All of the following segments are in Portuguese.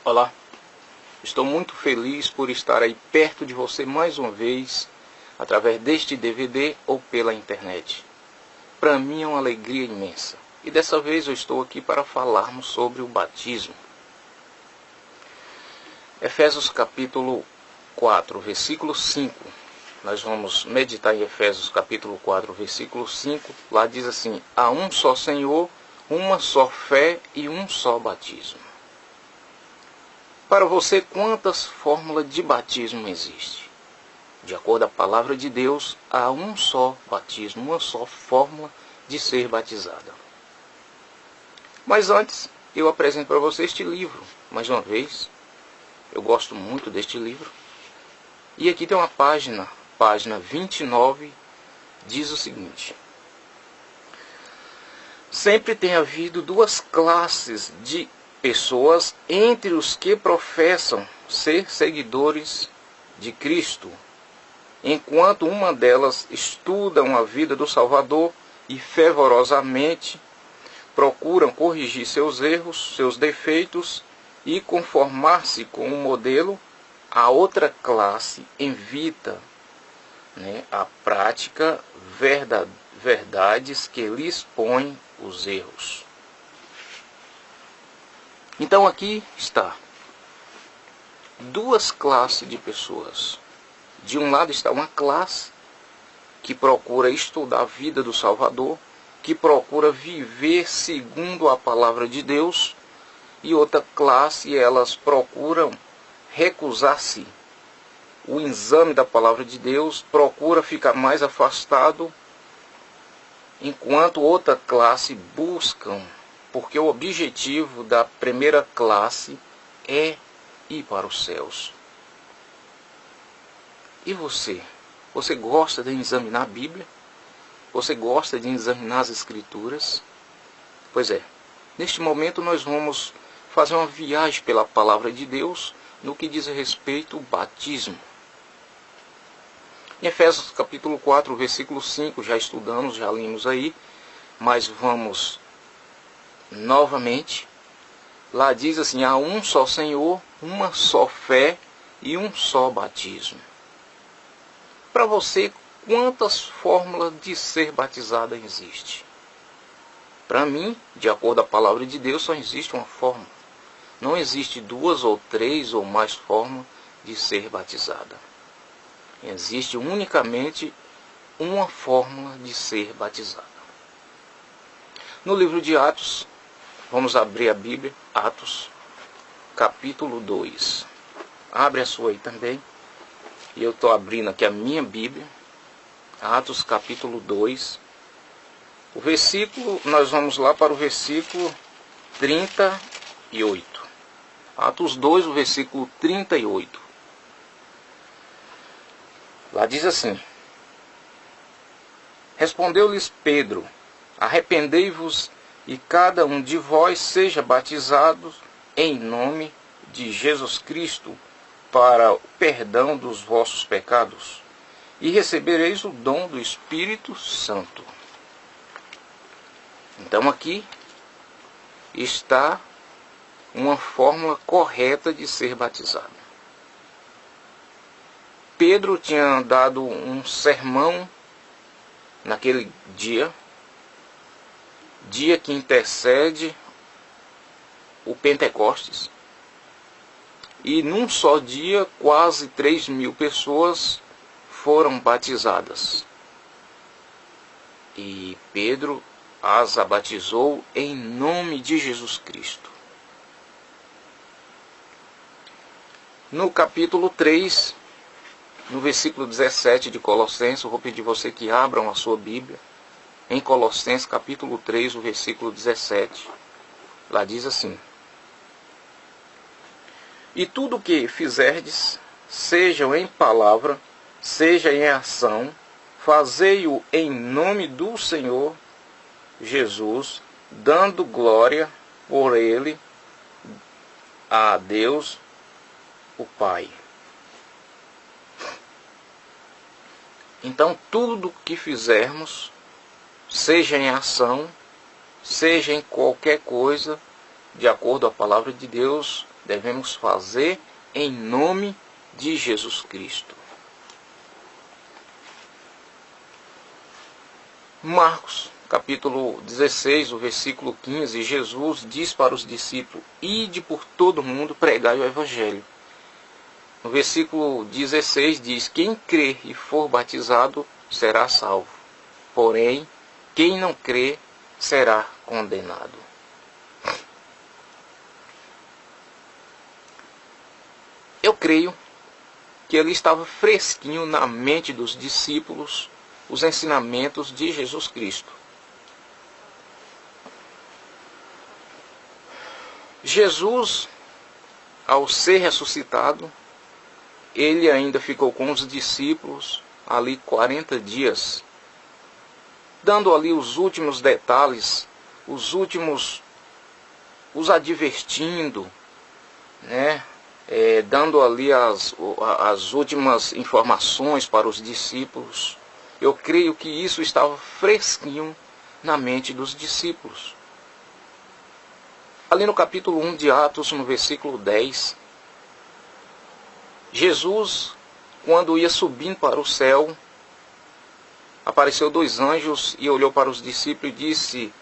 Olá, estou muito feliz por estar aí perto de você mais uma vez, através deste DVD ou pela internet. Para mim é uma alegria imensa. E dessa vez eu estou aqui para falarmos sobre o batismo. Efésios capítulo 4, versículo 5. Nós vamos meditar em Efésios capítulo 4, versículo 5. Lá diz assim: há um só Senhor, uma só fé e um só batismo. Para você, quantas fórmulas de batismo existem? De acordo com a palavra de Deus, há um só batismo, uma só fórmula de ser batizada. Mas antes, eu apresento para você este livro. Mais uma vez, eu gosto muito deste livro. E aqui tem uma página 29, diz o seguinte: sempre tem havido duas classes de pessoas entre os que professam ser seguidores de Cristo, enquanto uma delas estudam a vida do Salvador e fervorosamente procuram corrigir seus erros, seus defeitos e conformar-se com o modelo, a outra classe evita a prática verdades que lhes põem os erros. Então aqui está duas classes de pessoas. De um lado está uma classe que procura estudar a vida do Salvador, que procura viver segundo a palavra de Deus, e outra classe, elas procuram recusar-se o exame da palavra de Deus, procura ficar mais afastado, enquanto outra classe buscam, porque o objetivo da primeira classe é ir para os céus. E você? Você gosta de examinar a Bíblia? Você gosta de examinar as Escrituras? Pois é, neste momento nós vamos fazer uma viagem pela palavra de Deus no que diz respeito ao batismo. Em Efésios capítulo 4, versículo 5, já estudamos, já lemos aí, mas vamos novamente. Lá diz assim: há um só Senhor, uma só fé e um só batismo. Para você, quantas fórmulas de ser batizada existe? Para mim, de acordo com a palavra de Deus, só existe uma fórmula. Não existe duas ou três ou mais formas de ser batizada. Existe unicamente uma fórmula de ser batizada. No livro de Atos, vamos abrir a Bíblia, Atos, capítulo 2. Abre a sua aí também. E eu estou abrindo aqui a minha Bíblia, Atos, capítulo 2. O versículo, nós vamos lá para o versículo 38. Atos 2, o versículo 38. Lá diz assim: respondeu-lhes Pedro: arrependei-vos e cada um de vós seja batizado em nome de Jesus Cristo para o perdão dos vossos pecados, e recebereis o dom do Espírito Santo. Então aqui está uma fórmula correta de ser batizado. Pedro tinha dado um sermão naquele dia que intercede o Pentecostes, e num só dia quase 3.000 pessoas foram batizadas. E Pedro as batizou em nome de Jesus Cristo. No capítulo 3, no versículo 17 de Colossenses, eu vou pedir você que abram a sua Bíblia, em Colossenses capítulo 3, o versículo 17, lá diz assim: e tudo o que fizerdes, seja em palavra, seja em ação, fazei-o em nome do Senhor Jesus, dando glória por ele a Deus, o Pai. Então, tudo que fizermos, seja em ação, seja em qualquer coisa, de acordo com a palavra de Deus, devemos fazer em nome de Jesus Cristo. Marcos, capítulo 16, o versículo 15, Jesus diz para os discípulos: ide por todo mundo, pregai o Evangelho. No versículo 16 diz: quem crer e for batizado será salvo, porém, quem não crer será condenado. Eu creio que ele estava fresquinho na mente dos discípulos os ensinamentos de Jesus Cristo. Jesus, ao ser ressuscitado, ele ainda ficou com os discípulos ali 40 dias, dando ali os últimos detalhes, os advertindo, né? Dando ali as últimas informações para os discípulos. Eu creio que isso estava fresquinho na mente dos discípulos. Ali no capítulo 1 de Atos, no versículo 10, Jesus, quando ia subindo para o céu, apareceu 2 anjos e olhou para os discípulos e disse: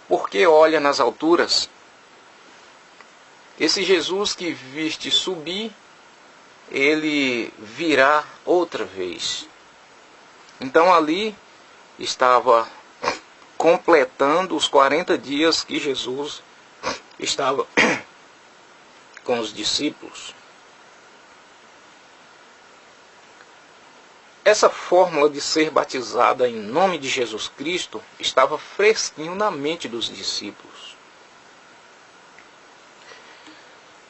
por que olha nas alturas? Esse Jesus que viste subir, ele virá outra vez. Então ali estava completando os 40 dias que Jesus estava com os discípulos. Essa fórmula de ser batizada em nome de Jesus Cristo estava fresquinho na mente dos discípulos.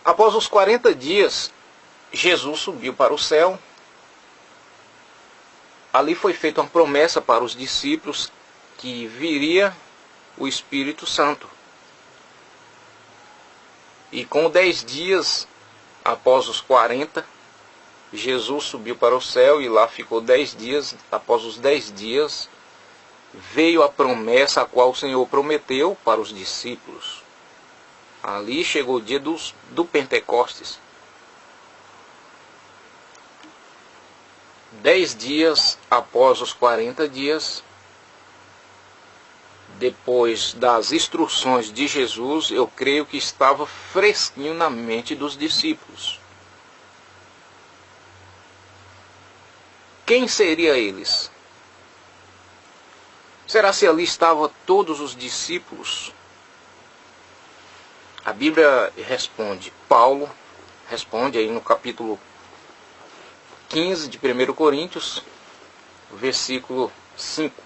Após os 40 dias, Jesus subiu para o céu. Ali foi feita uma promessa para os discípulos que viria o Espírito Santo. E com 10 dias, após os 40, Jesus subiu para o céu e lá ficou 10 dias. Após os 10 dias, veio a promessa a qual o Senhor prometeu para os discípulos. Ali chegou o dia do Pentecostes. 10 dias após os 40 dias, depois das instruções de Jesus, eu creio que estava fresquinho na mente dos discípulos. Quem seriam eles? Será se ali estavam todos os discípulos? A Bíblia responde, Paulo responde aí no capítulo 15 de 1 Coríntios, versículo 5.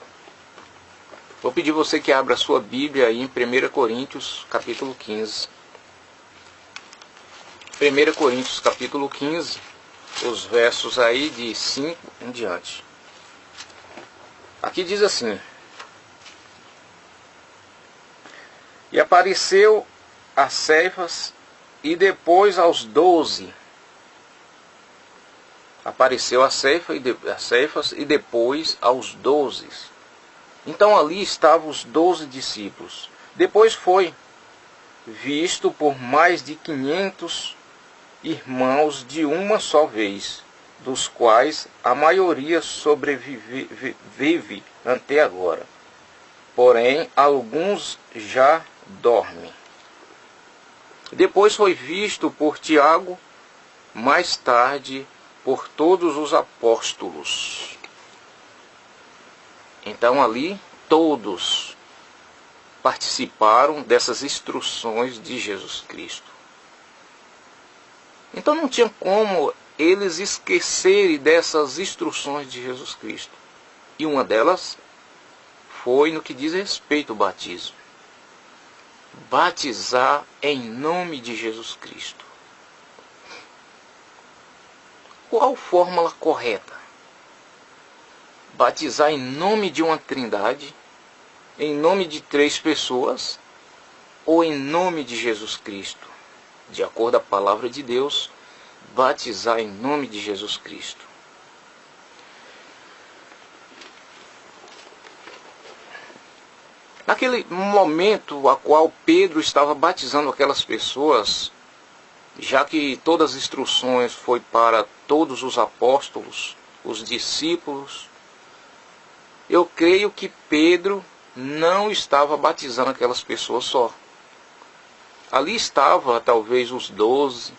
Vou pedir você que abra a sua Bíblia aí em 1 Coríntios, capítulo 15. 1 Coríntios, capítulo 15, os versos aí de 5 em diante. Aqui diz assim: e apareceu a Cefas e depois aos 12. Apareceu a Cefas e depois aos 12. Então ali estavam os 12 discípulos. Depois foi visto por mais de 500 irmãos de uma só vez, dos quais a maioria sobrevive até agora. Porém, alguns já dormem. Depois foi visto por Tiago, mais tarde por todos os apóstolos. Então ali todos participaram dessas instruções de Jesus Cristo. Então não tinha como eles esquecerem dessas instruções de Jesus Cristo. E uma delas foi no que diz respeito ao batismo. Batizar em nome de Jesus Cristo. Qual a fórmula correta? Batizar em nome de uma trindade, em nome de 3 pessoas, ou em nome de Jesus Cristo? De acordo com a palavra de Deus, batizar em nome de Jesus Cristo. Naquele momento a qual Pedro estava batizando aquelas pessoas, já que todas as instruções foi para todos os apóstolos, os discípulos, eu creio que Pedro não estava batizando aquelas pessoas só. Ali estava talvez os 12,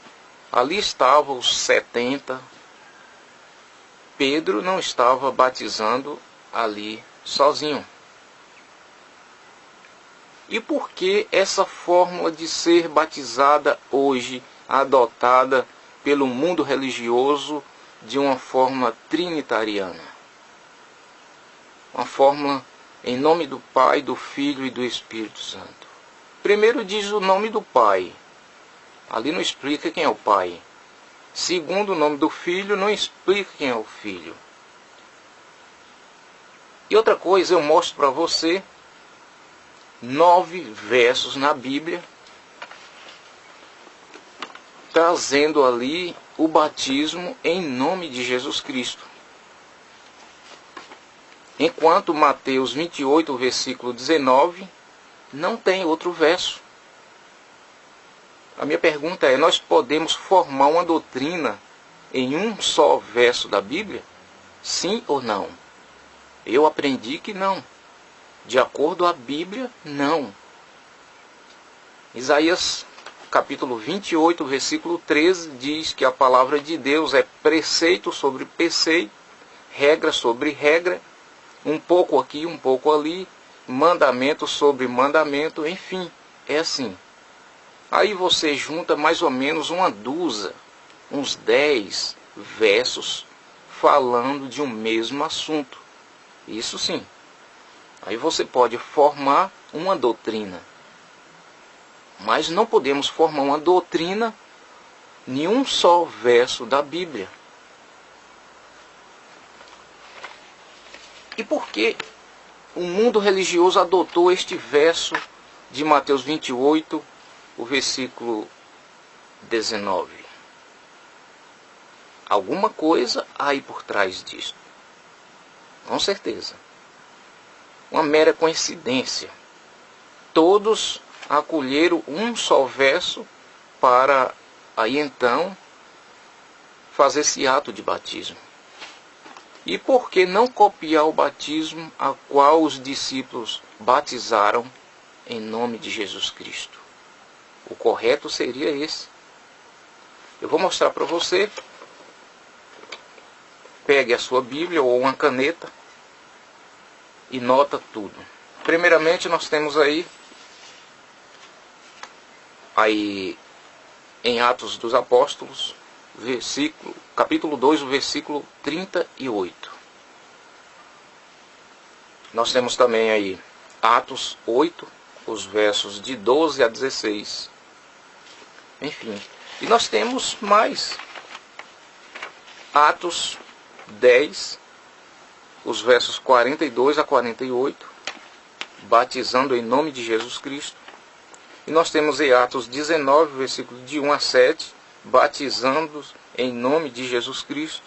ali estavam os 70. Pedro não estava batizando ali sozinho. E por que essa fórmula de ser batizada hoje, adotada pelo mundo religioso de uma forma trinitariana? Uma fórmula em nome do Pai, do Filho e do Espírito Santo. Primeiro diz o nome do Pai. Ali não explica quem é o Pai. Segundo, o nome do Filho não explica quem é o Filho. E outra coisa, eu mostro para você 9 versos na Bíblia, trazendo ali o batismo em nome de Jesus Cristo. Enquanto Mateus 28, versículo 19, não tem outro verso. A minha pergunta é, nós podemos formar uma doutrina em um só verso da Bíblia? Sim ou não? Eu aprendi que não. De acordo à Bíblia, não. Isaías capítulo 28, versículo 13, diz que a palavra de Deus é preceito sobre preceito, regra sobre regra, um pouco aqui, um pouco ali, mandamento sobre mandamento, enfim, é assim. Aí você junta mais ou menos uma dúzia, uns 10 versos falando de um mesmo assunto. Isso sim. Aí você pode formar uma doutrina. Mas não podemos formar uma doutrina em um só verso da Bíblia. E por que o mundo religioso adotou este verso de Mateus 28, o versículo 19? Alguma coisa há aí por trás disso. Com certeza. Uma mera coincidência. Todos acolheram um só verso para aí então fazer esse ato de batismo. E por que não copiar o batismo a qual os discípulos batizaram em nome de Jesus Cristo? O correto seria esse. Eu vou mostrar para você. Pegue a sua Bíblia ou uma caneta e nota tudo. Primeiramente nós temos aí em Atos dos Apóstolos, capítulo 2, o versículo 38. Nós temos também aí Atos 8, os versos de 12 a 16. Enfim, e nós temos mais. Atos 10, os versos 42 a 48, batizando em nome de Jesus Cristo. E nós temos em Atos 19, versículo de 1 a 7, batizando em nome de Jesus Cristo.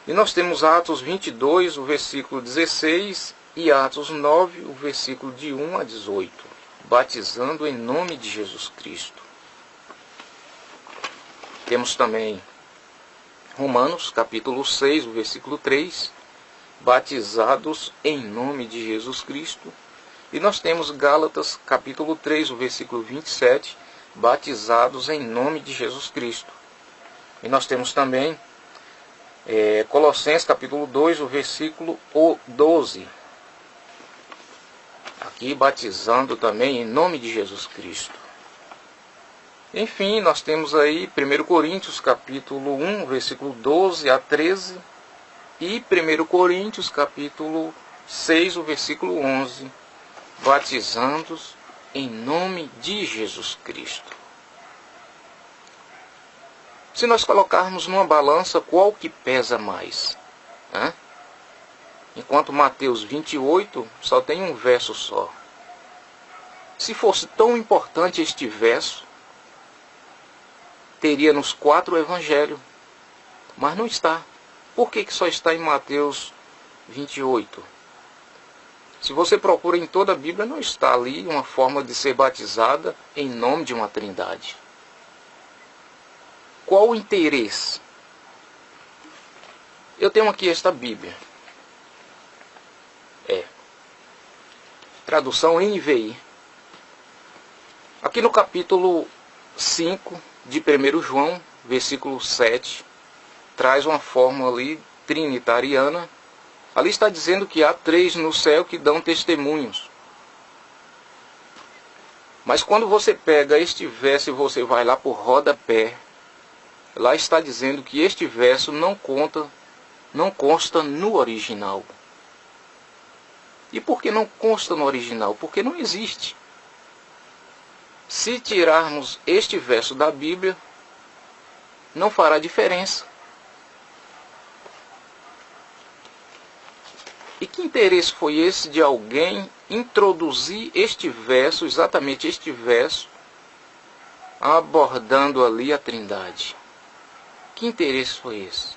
E nós temos Atos 22, o versículo 16, e Atos 9, o versículo de 1 a 18, batizando em nome de Jesus Cristo. Temos também Romanos, capítulo 6, o versículo 3, batizados em nome de Jesus Cristo. E nós temos Gálatas, capítulo 3, o versículo 27, batizados em nome de Jesus Cristo. E nós temos também Colossenses, capítulo 2, o versículo 12. Aqui batizando também em nome de Jesus Cristo. Enfim, nós temos aí 1 Coríntios, capítulo 1, versículo 12 a 13. E 1 Coríntios, capítulo 6, o versículo 11. Batizando-os em nome de Jesus Cristo. Se nós colocarmos numa balança, qual que pesa mais? Enquanto Mateus 28 só tem um verso só. Se fosse tão importante este verso, teria nos 4 evangelhos, mas não está. Por que só está em Mateus 28? Se você procura em toda a Bíblia, não está ali uma forma de ser batizada em nome de uma trindade. Qual o interesse? Eu tenho aqui esta Bíblia. Tradução NVI. Aqui no capítulo 5 de 1 João, versículo 7, traz uma fórmula ali trinitariana. Ali está dizendo que há 3 no céu que dão testemunhos. Mas quando você pega este verso e você vai lá por rodapé, lá está dizendo que este verso não consta no original. E por que não consta no original? Porque não existe. Se tirarmos este verso da Bíblia, não fará diferença. E que interesse foi esse de alguém introduzir este verso, exatamente este verso, abordando ali a Trindade? Que interesse foi esse?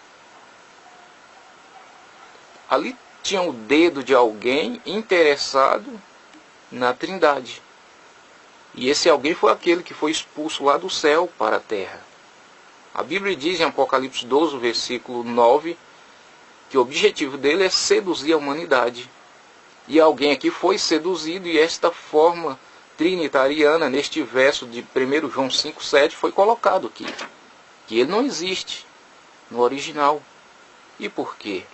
Ali tinha o dedo de alguém interessado na Trindade. E esse alguém foi aquele que foi expulso lá do céu para a terra. A Bíblia diz em Apocalipse 12, versículo 9, que o objetivo dele é seduzir a humanidade. E alguém aqui foi seduzido, e esta forma trinitariana, neste verso de 1 João 5,7, foi colocado aqui. Que ele não existe no original. E por quê?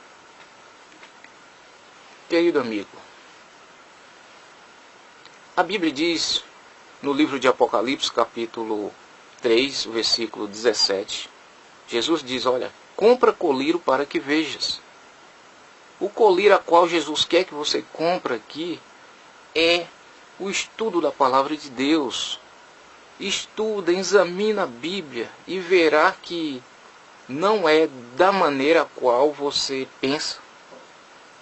Querido amigo, a Bíblia diz no livro de Apocalipse, capítulo 3, versículo 17, Jesus diz, olha, compra colírio para que vejas. O colírio a qual Jesus quer que você compre aqui é o estudo da palavra de Deus. Estuda, examina a Bíblia e verá que não é da maneira a qual você pensa.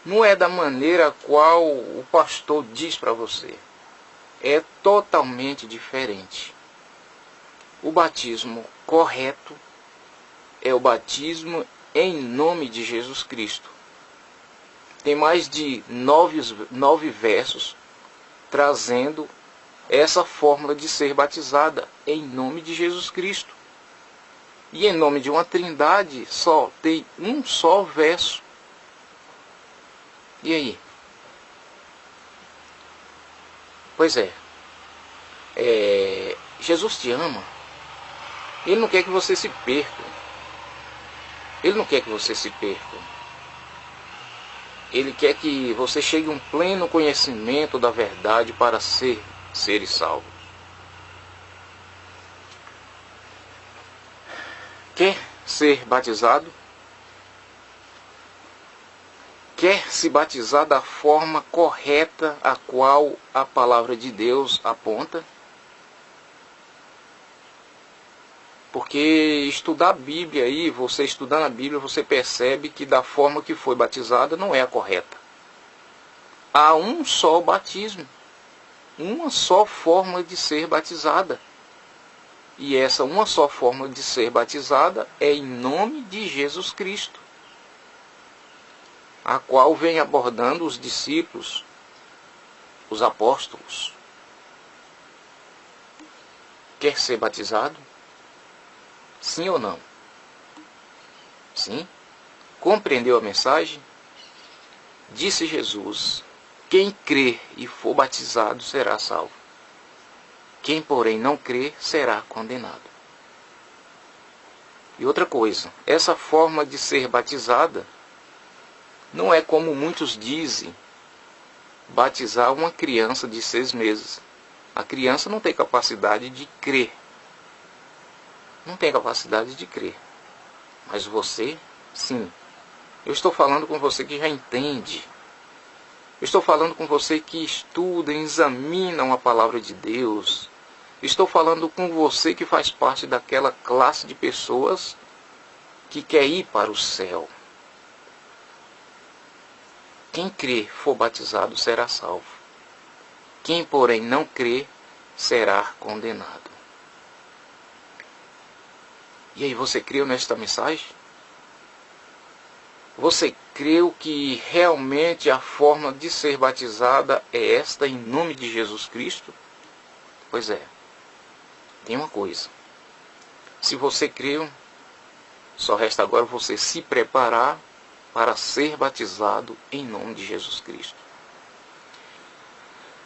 Não é da maneira a qual o pastor diz para você. É totalmente diferente. O batismo correto é o batismo em nome de Jesus Cristo. Tem mais de 9 versos trazendo essa fórmula de ser batizada em nome de Jesus Cristo. E em nome de uma trindade só tem um só verso. E aí? Pois é. Jesus te ama. Ele não quer que você se perca. Ele não quer que você se perca. Ele quer que você chegue a um pleno conhecimento da verdade para seres salvos. Quer ser batizado? Quer se batizar da forma correta a qual a palavra de Deus aponta? Porque estudar a Bíblia aí, você estudando a Bíblia, você percebe que da forma que foi batizada não é a correta. Há um só batismo, uma só forma de ser batizada. E essa uma só forma de ser batizada é em nome de Jesus Cristo, a qual vem abordando os discípulos, os apóstolos. Quer ser batizado? Sim ou não? Sim? Compreendeu a mensagem? Disse Jesus, quem crer e for batizado será salvo. Quem, porém, não crer será condenado. E outra coisa, essa forma de ser batizada não é como muitos dizem, batizar uma criança de 6 meses. A criança não tem capacidade de crer. Não tem capacidade de crer. Mas você, sim. Eu estou falando com você que já entende. Eu estou falando com você que estuda, examina a palavra de Deus. Estou falando com você que faz parte daquela classe de pessoas que quer ir para o céu. Quem crer for batizado será salvo. Quem, porém, não crer será condenado. E aí, você creu nesta mensagem? Você creu que realmente a forma de ser batizada é esta em nome de Jesus Cristo? Pois é. Tem uma coisa. Se você creu, Só resta agora você se preparar para ser batizado em nome de Jesus Cristo.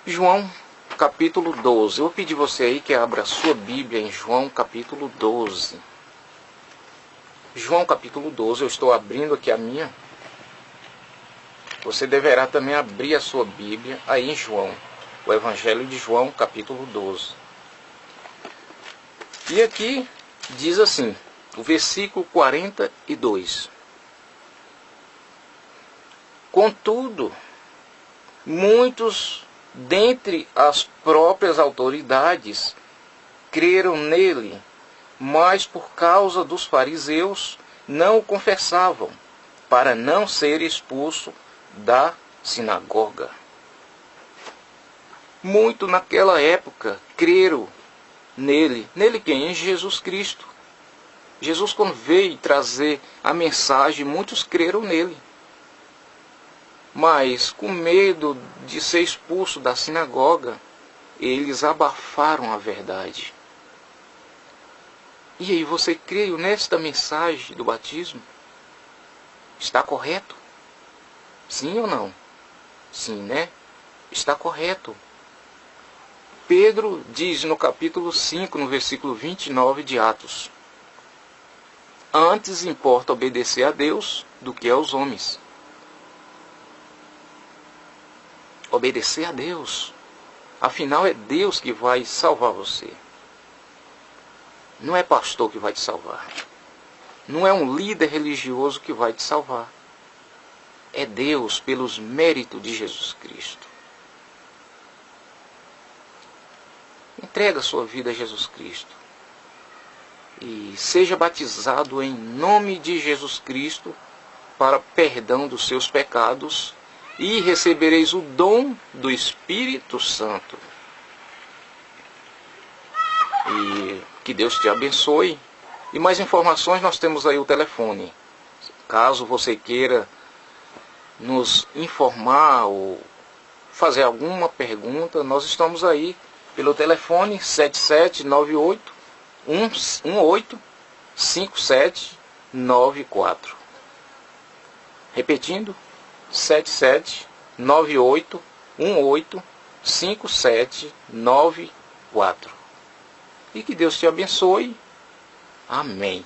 João capítulo 12. Eu vou pedir você aí que abra a sua Bíblia em João capítulo 12. João capítulo 12, eu estou abrindo aqui a minha. Você deverá também abrir a sua Bíblia aí em João, o Evangelho de João capítulo 12. E aqui diz assim, o versículo 42. Contudo, muitos dentre as próprias autoridades creram nele, mas por causa dos fariseus não o confessavam, para não ser expulso da sinagoga. Muito naquela época creram nele. Nele quem? Em Jesus Cristo. Jesus, quando veio trazer a mensagem, muitos creram nele. Mas, com medo de ser expulso da sinagoga, eles abafaram a verdade. E aí, você crê nesta mensagem do batismo? Está correto? Sim ou não? Sim, né? Está correto. Pedro diz no capítulo 5, no versículo 29 de Atos: antes importa obedecer a Deus do que aos homens. Obedecer a Deus. Afinal, é Deus que vai salvar você. Não é pastor que vai te salvar. Não é um líder religioso que vai te salvar. É Deus pelos méritos de Jesus Cristo. Entrega a sua vida a Jesus Cristo. E seja batizado em nome de Jesus Cristo para perdão dos seus pecados e recebereis o dom do Espírito Santo. E que Deus te abençoe. E mais informações, nós temos aí o telefone. Caso você queira nos informar ou fazer alguma pergunta, nós estamos aí pelo telefone 7798 18 5794. Repetindo, 7798 18 5794. E que Deus te abençoe. Amém.